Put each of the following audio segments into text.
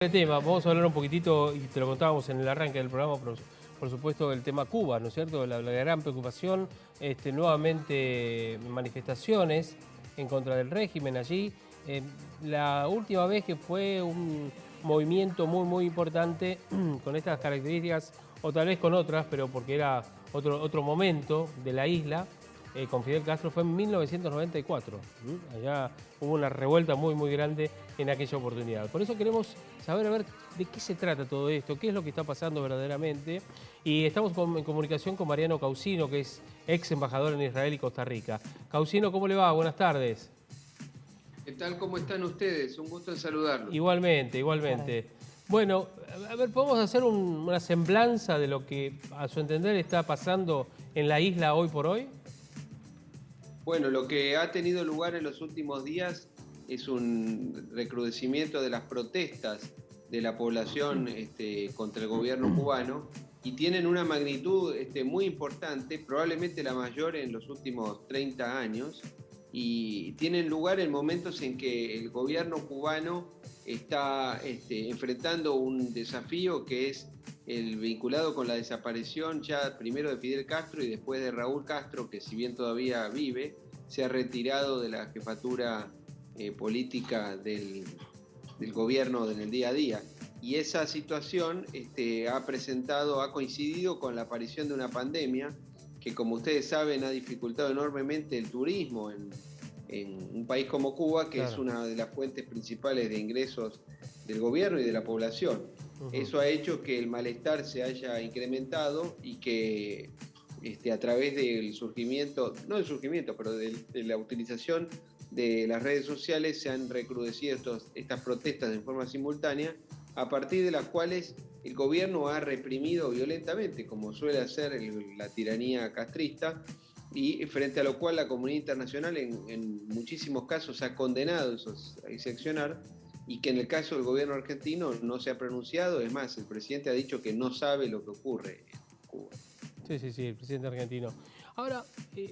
El tema, vamos a hablar un poquitito, y te lo contábamos en el arranque del programa, por supuesto, del tema Cuba, ¿no es cierto? La gran preocupación, nuevamente manifestaciones en contra del régimen allí. La última vez que fue un movimiento muy importante con estas características, o tal vez con otras, pero porque era otro momento de la isla, con Fidel Castro fue en 1994. Allá hubo una revuelta muy grande en aquella oportunidad. Por eso queremos saber a ver de qué se trata todo esto, qué es lo que está pasando verdaderamente. Y estamos en comunicación con Mariano Causino, que es ex embajador en Israel y Costa Rica. Causino, ¿cómo le va? Buenas tardes. ¿Qué tal? ¿Cómo están ustedes? Un gusto en saludarlos. Igualmente. Bueno, a ver, podemos hacer una semblanza de lo que a su entender está pasando en la isla hoy por hoy. Bueno, lo que ha tenido lugar en los últimos días es un recrudecimiento de las protestas de la población contra el gobierno cubano y tienen una magnitud muy importante, probablemente la mayor en los últimos 30 años, y tienen lugar en momentos en que el gobierno cubano está enfrentando un desafío que es el vinculado con la desaparición ya primero de Fidel Castro y después de Raúl Castro, que si bien todavía vive, se ha retirado de la jefatura política del gobierno en el día a día. Y esa situación ha coincidido con la aparición de una pandemia que, como ustedes saben, ha dificultado enormemente el turismo en un país como Cuba, que es una de las fuentes principales de ingresos del gobierno y de la población. Eso ha hecho que el malestar se haya incrementado y que a través del surgimiento, no del surgimiento, pero de la utilización de las redes sociales se han recrudecido estas protestas en forma simultánea, a partir de las cuales el gobierno ha reprimido violentamente, como suele hacer la tiranía castrista, y frente a lo cual la comunidad internacional en muchísimos casos ha condenado ese accionar, y que en el caso del gobierno argentino no se ha pronunciado. Es más, el presidente ha dicho que no sabe lo que ocurre en Cuba. Sí, el presidente argentino. Ahora,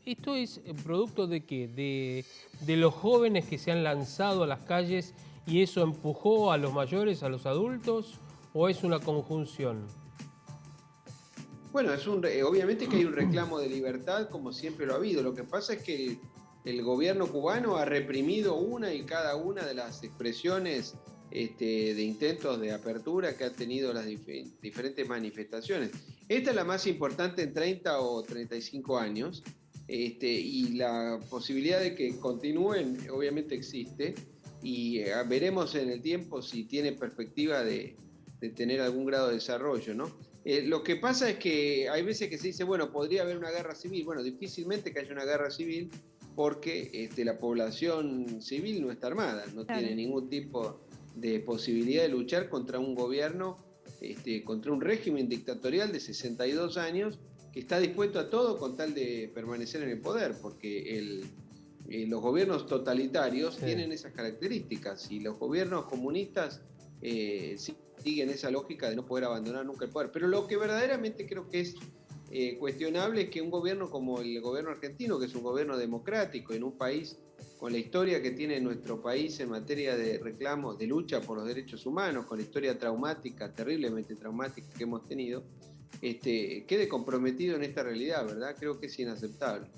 ¿esto es producto de qué? ¿De los jóvenes que se han lanzado a las calles y eso empujó a los mayores, a los adultos, o es una conjunción? Bueno, obviamente que hay un reclamo de libertad, como siempre lo ha habido. Lo que pasa es que el gobierno cubano ha reprimido una y cada una de las expresiones de intentos de apertura que han tenido las diferentes manifestaciones. Esta es la más importante en 30 o 35 años, y la posibilidad de que continúen obviamente existe, y veremos en el tiempo si tiene perspectiva de tener algún grado de desarrollo, ¿no? Lo que pasa es que hay veces que se dice, bueno, podría haber una guerra civil. Bueno, difícilmente que haya una guerra civil porque la población civil no está armada, no tiene ningún tipo de posibilidad de luchar contra un gobierno, contra un régimen dictatorial de 62 años que está dispuesto a todo con tal de permanecer en el poder, porque los gobiernos totalitarios tienen esas características, y los gobiernos comunistas siguen esa lógica de no poder abandonar nunca el poder. Pero lo que verdaderamente creo que es cuestionable es que un gobierno como el gobierno argentino, que es un gobierno democrático en un país con la historia que tiene nuestro país en materia de reclamos, de lucha por los derechos humanos, con la historia traumática, terriblemente traumática que hemos tenido, quede comprometido en esta realidad, ¿verdad? Creo que es inaceptable.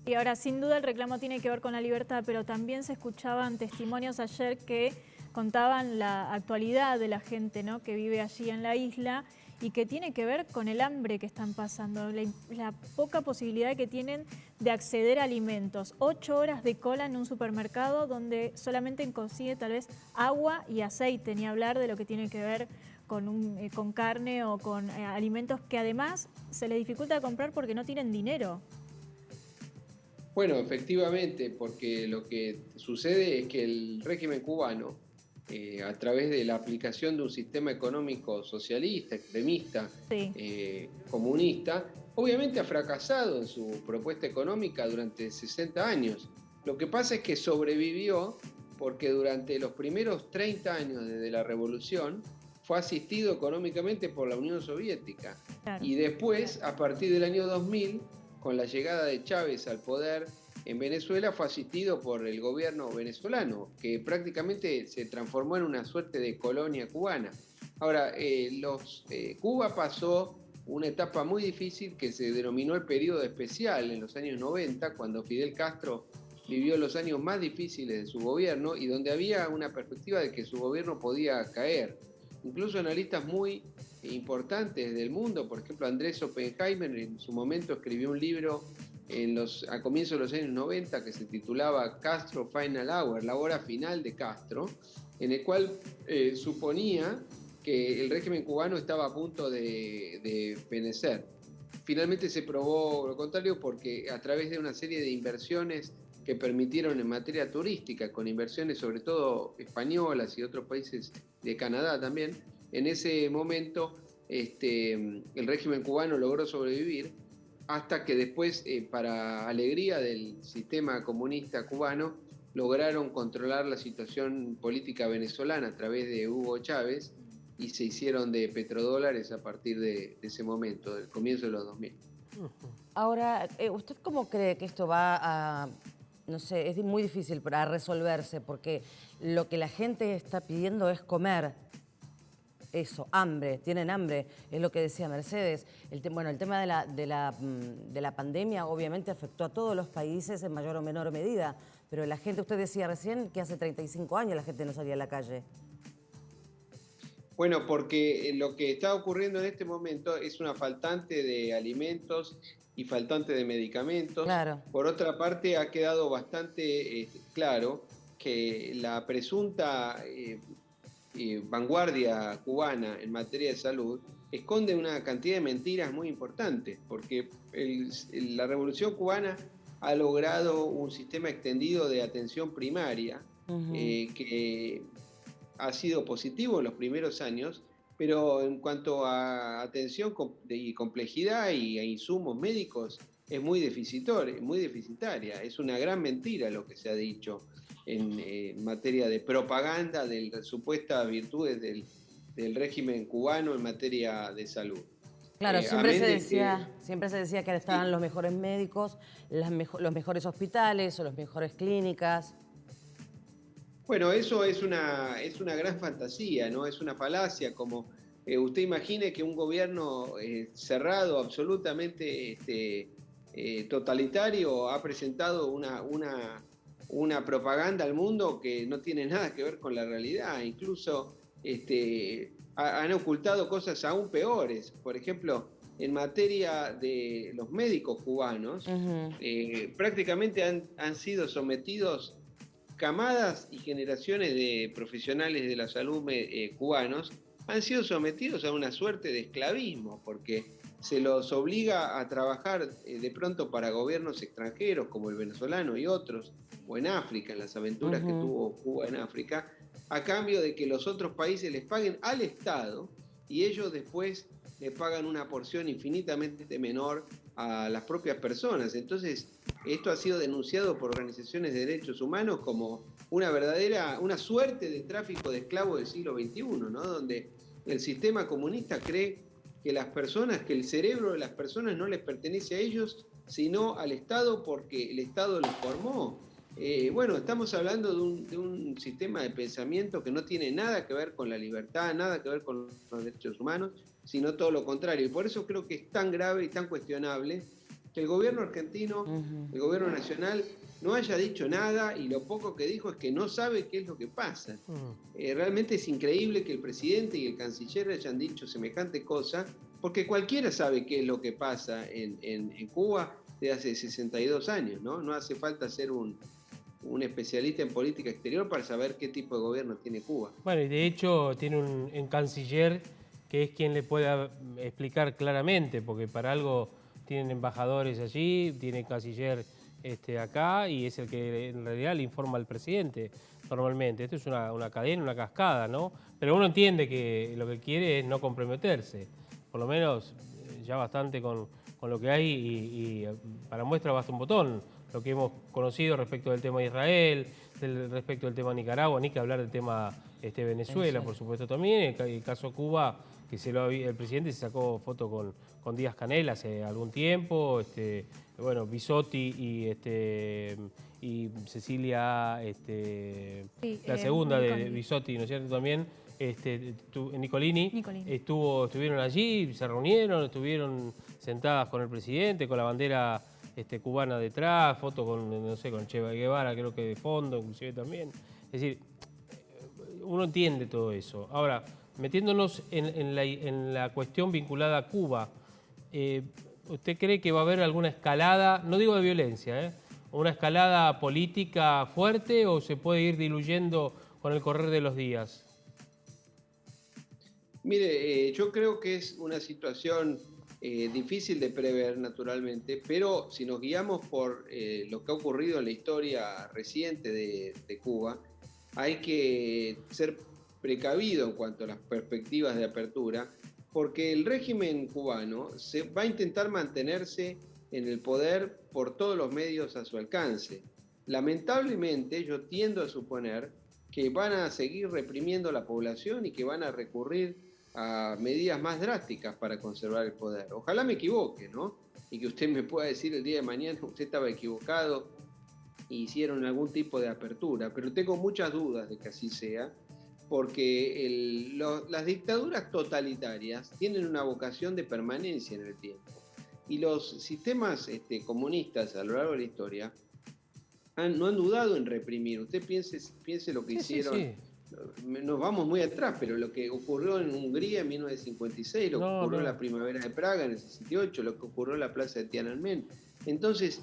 Y ahora, sin duda, el reclamo tiene que ver con la libertad, pero también se escuchaban testimonios ayer que contaban la actualidad de la gente, ¿no?, que vive allí en la isla y que tiene que ver con el hambre que están pasando, la poca posibilidad que tienen de acceder a alimentos. 8 horas de cola en un supermercado donde solamente consigue tal vez agua y aceite, ni hablar de lo que tiene que ver con carne o con alimentos que además se les dificulta comprar porque no tienen dinero. Bueno, efectivamente, porque lo que sucede es que el régimen cubano, a través de la aplicación de un sistema económico socialista, extremista, comunista, obviamente ha fracasado en su propuesta económica durante 60 años. Lo que pasa es que sobrevivió porque durante los primeros 30 años desde la revolución fue asistido económicamente por la Unión Soviética. Y después, a partir del año 2000, con la llegada de Chávez al poder en Venezuela fue asistido por el gobierno venezolano, que prácticamente se transformó en una suerte de colonia cubana. Ahora, Cuba pasó una etapa muy difícil que se denominó el periodo especial en los años 90, cuando Fidel Castro vivió los años más difíciles de su gobierno y donde había una perspectiva de que su gobierno podía caer. Incluso analistas muy importantes del mundo, por ejemplo Andrés Oppenheimer en su momento escribió un libro a comienzos de los años 90 que se titulaba Castro Final Hour, la hora final de Castro, en el cual suponía que el régimen cubano estaba a punto de fenecer. Finalmente se probó lo contrario porque a través de una serie de inversiones que permitieron en materia turística, con inversiones sobre todo españolas y otros países de Canadá también, en ese momento el régimen cubano logró sobrevivir hasta que después, para alegría del sistema comunista cubano, lograron controlar la situación política venezolana a través de Hugo Chávez y se hicieron de petrodólares a partir de ese momento, del comienzo de los 2000. Ahora, ¿usted cómo cree que esto va a, no sé, es muy difícil para resolverse porque lo que la gente está pidiendo es comer? Eso, hambre, tienen hambre, es lo que decía Mercedes. El tema de la pandemia obviamente afectó a todos los países en mayor o menor medida, pero la gente, usted decía recién que hace 35 años la gente no salía a la calle. Bueno, porque lo que está ocurriendo en este momento es una faltante de alimentos y faltante de medicamentos. Claro. Por otra parte, ha quedado bastante claro que la presunta vanguardia cubana en materia de salud esconde una cantidad de mentiras muy importantes, porque la revolución cubana ha logrado un sistema extendido de atención primaria que ha sido positivo en los primeros años, pero en cuanto a atención y complejidad y a insumos médicos es muy deficitaria. Es una gran mentira lo que se ha dicho en materia de propaganda de las supuestas virtudes del régimen cubano en materia de salud. Claro, siempre se decía que estaban los mejores médicos, los mejores hospitales o las mejores clínicas. Bueno, eso es una gran fantasía, ¿no? Es una falacia, como usted imagine que un gobierno cerrado, absolutamente totalitario, ha presentado una propaganda al mundo que no tiene nada que ver con la realidad. Incluso han ocultado cosas aún peores. Por ejemplo, en materia de los médicos cubanos, prácticamente han sido sometidos camadas y generaciones de profesionales de la salud cubanos han sido sometidos a una suerte de esclavismo, porque se los obliga a trabajar de pronto para gobiernos extranjeros como el venezolano y otros, o en África, en las aventuras que tuvo Cuba en África, a cambio de que los otros países les paguen al Estado y ellos después le pagan una porción infinitamente menor a las propias personas. Entonces, esto ha sido denunciado por organizaciones de derechos humanos como una suerte de tráfico de esclavos del siglo XXI, ¿no? Donde el sistema comunista cree que que el cerebro de las personas no les pertenece a ellos, sino al Estado porque el Estado los formó. Bueno, estamos hablando de un sistema de pensamiento que no tiene nada que ver con la libertad, nada que ver con los derechos humanos, sino todo lo contrario. Y por eso creo que es tan grave y tan cuestionable que el gobierno argentino, el gobierno nacional, no haya dicho nada y lo poco que dijo es que no sabe qué es lo que pasa. Realmente es increíble que el presidente y el canciller hayan dicho semejante cosa, porque cualquiera sabe qué es lo que pasa en Cuba de hace 62 años, ¿no? No hace falta ser un especialista en política exterior para saber qué tipo de gobierno tiene Cuba. Bueno, y de hecho tiene un canciller que es quien le pueda explicar claramente, porque para algo tienen embajadores allí, tiene canciller acá y es el que en realidad le informa al presidente normalmente. Esto es una cadena, una cascada, ¿no? Pero uno entiende que lo que quiere es no comprometerse, por lo menos ya bastante con lo que hay y para muestra basta un botón. Lo que hemos conocido respecto del tema de Israel, respecto del tema de Nicaragua, ni que hablar del tema Venezuela, por supuesto también. El caso Cuba, que el presidente se sacó foto con Díaz-Canel hace algún tiempo. Bueno, Bisotti y Cecilia, la segunda de Bisotti, ¿no es cierto? También, Nicolini. Estuvieron allí, se reunieron, estuvieron sentadas con el presidente, con la bandera cubana detrás, foto con, no sé, con Che Guevara, creo que de fondo, inclusive también. Es decir, uno entiende todo eso. Ahora, metiéndonos en la cuestión vinculada a Cuba, ¿usted cree que va a haber alguna escalada, no digo de violencia, una escalada política fuerte o se puede ir diluyendo con el correr de los días? Mire, yo creo que es una situación difícil de prever, naturalmente, pero si nos guiamos por lo que ha ocurrido en la historia reciente de Cuba, hay que ser precavido en cuanto a las perspectivas de apertura, porque el régimen cubano se va a intentar mantenerse en el poder por todos los medios a su alcance. Lamentablemente, yo tiendo a suponer que van a seguir reprimiendo a la población y que van a recurrir a medidas más drásticas para conservar el poder. Ojalá me equivoque, ¿no? Y que usted me pueda decir el día de mañana, usted estaba equivocado e hicieron algún tipo de apertura, pero tengo muchas dudas de que así sea, porque las dictaduras totalitarias tienen una vocación de permanencia en el tiempo. Y los sistemas comunistas a lo largo de la historia no han dudado en reprimir. Usted piense lo que hicieron. Sí. Nos vamos muy atrás, pero lo que ocurrió en Hungría en 1956, lo que ocurrió en la primavera de Praga en el 68, lo que ocurrió en la plaza de Tiananmen. Entonces,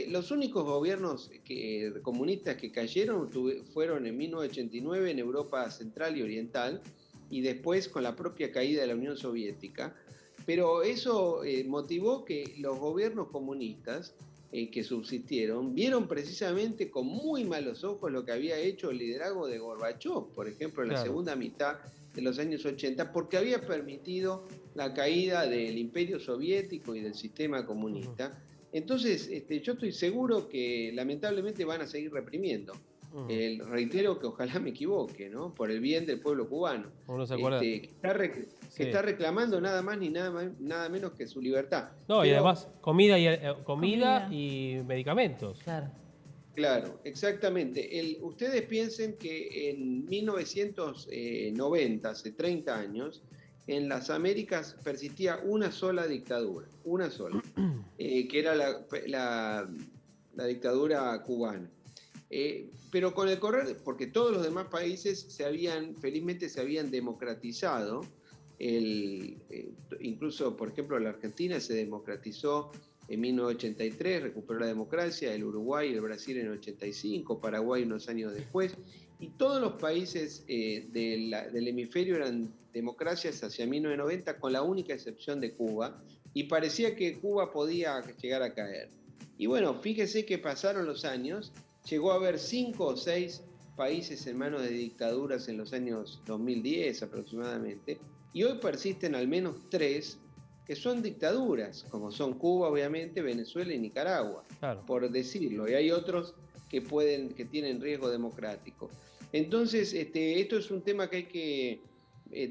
los únicos gobiernos comunistas que cayeron fueron en 1989 en Europa Central y Oriental y después con la propia caída de la Unión Soviética. Pero eso motivó que los gobiernos comunistas que subsistieron vieron precisamente con muy malos ojos lo que había hecho el liderazgo de Gorbachov, por ejemplo, en la segunda mitad de los años 80, porque había permitido la caída del imperio soviético y del sistema comunista. Entonces, yo estoy seguro que lamentablemente van a seguir reprimiendo. Reitero que ojalá me equivoque, ¿no? Por el bien del pueblo cubano. Uno se acuerda. Que está reclamando nada más ni nada menos que su libertad. No, y además comida y medicamentos. Claro, exactamente. Ustedes piensen que en 1990, hace 30 años, en las Américas persistía una sola dictadura, una sola, que era la dictadura cubana. Pero con el correr, porque todos los demás países felizmente se habían democratizado, incluso, por ejemplo, la Argentina se democratizó en 1983, recuperó la democracia, el Uruguay y el Brasil en el 85, Paraguay unos años después, y todos los países del hemisferio eran democracias hacia 1990, con la única excepción de Cuba, y parecía que Cuba podía llegar a caer. Y bueno, fíjese que pasaron los años, llegó a haber 5 o 6 países en manos de dictaduras en los años 2010 aproximadamente, y hoy persisten al menos 3 que son dictaduras, como son Cuba, obviamente, Venezuela y Nicaragua, por decirlo, y hay otros que tienen riesgo democrático. Entonces, esto es un tema que hay que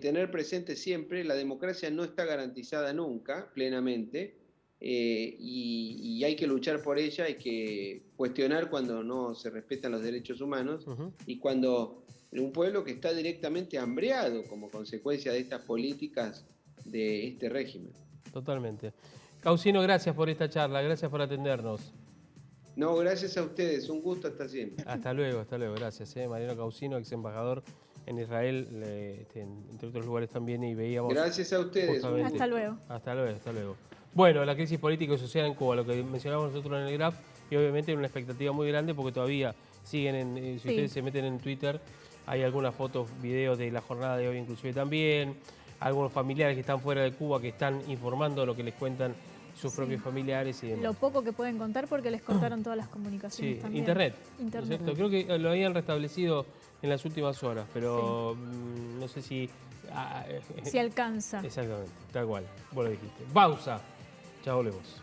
tener presente siempre. La democracia no está garantizada nunca, plenamente, y hay que luchar por ella, hay que cuestionar cuando no se respetan los derechos humanos y cuando un pueblo que está directamente hambreado como consecuencia de estas políticas de este régimen. Totalmente. Causino, gracias por esta charla, gracias por atendernos. No, gracias a ustedes, un gusto, hasta siempre. Hasta luego, gracias. Mariano Causino, ex embajador en Israel, entre otros lugares también, y veíamos... Gracias a ustedes. Hasta luego. Hasta luego. Bueno, la crisis política y social en Cuba, lo que mencionamos nosotros en el GRAF, y obviamente una expectativa muy grande porque todavía siguen, si ustedes se meten en Twitter, hay algunas fotos, videos de la jornada de hoy inclusive también, algunos familiares que están fuera de Cuba que están informando lo que les cuentan sus propios familiares y demás. Lo poco que pueden contar porque les cortaron todas las comunicaciones también. Internet. ¿No es cierto? Creo que lo habían restablecido en las últimas horas, pero no sé si... si alcanza. Exactamente, tal cual, vos lo dijiste. Pausa, ya volvemos.